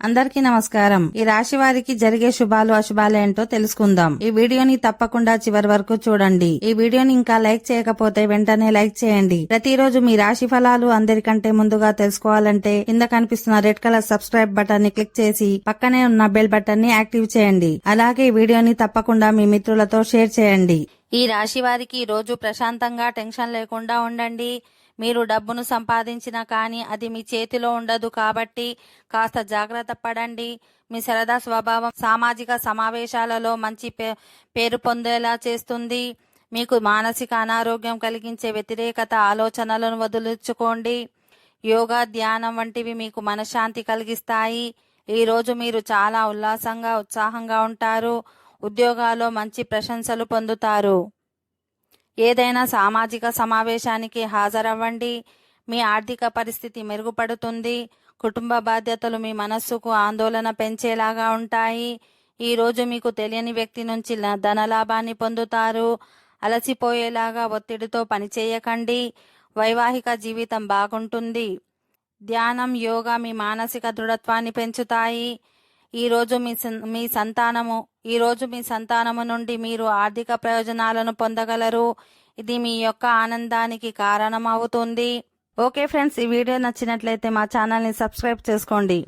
అందరికీ నమస్కారం. ఈ రాశి వారికి జరిగే శుభాలు అశుభాలు ఏంటో తెలుసుకుందాం. ఈ వీడియోని తప్పకుండా చివరి వరకు చూడండి. ఈ వీడియోని ఇంకా లైక్ చేయకపోతే వెంటనే లైక్ చేయండి. ప్రతిరోజు మీ రాశి ఫలాలు అందరికంటే ముందుగా తెలుసుకోవాలంటే కింద కనిపిస్తున్న రెడ్ కలర్ సబ్స్క్రైబ్ బటన్ ని క్లిక్ చేసి పక్కనే ఉన్న బెల్ బటన్ ని యాక్టివ్ చేయండి. అలాగే ఈ వీడియోని తప్పకుండా మీ మిత్రులతో షేర్ చేయండి. ఈ రాశి వారికి రోజు ప్రశాంతంగా టెన్షన్ లేకుండా ఉండండి. మీరు డబ్బును సంపాదించినా కానీ అది మీ చేతిలో ఉండదు కాబట్టి కాస్త జాగ్రత్త పడండి. మీ సరదా స్వభావం సామాజిక సమావేశాలలో మంచి పేరు పొందేలా చేస్తుంది. మీకు మానసిక అనారోగ్యం కలిగించే వ్యతిరేకత ఆలోచనలను వదిలించుకోండి. యోగా, ధ్యానం వంటివి మీకు మనశ్శాంతి కలిగిస్తాయి. ఈరోజు మీరు చాలా ఉల్లాసంగా ఉత్సాహంగా ఉంటారు. ఉద్యోగాల్లో మంచి ప్రశంసలు పొందుతారు. ఏదైనా సామాజిక సమావేశానికి హాజరవ్వండి. మీ ఆర్థిక పరిస్థితి మెరుగుపడుతుంది. కుటుంబ బాధ్యతలు మీ మనస్సుకు ఆందోళన పెంచేలాగా ఉంటాయి. ఈరోజు మీకు తెలియని వ్యక్తి నుంచి ధనలాభాన్ని పొందుతారు. అలసిపోయేలాగా ఒత్తిడితో పనిచేయకండి. వైవాహిక జీవితం బాగుంటుంది. ధ్యానం, యోగా మీ మానసిక దృఢత్వాన్ని పెంచుతాయి. ఈరోజు మీ సంతానము నుండి మీరు ఆర్థిక ప్రయోజనాలను పొందగలరు. ఇది మీ యొక్క ఆనందానికి కారణమవుతుంది. ఓకే ఫ్రెండ్స్, ఈ వీడియో నచ్చినట్లయితే మా ఛానల్ని సబ్స్క్రైబ్ చేసుకోండి.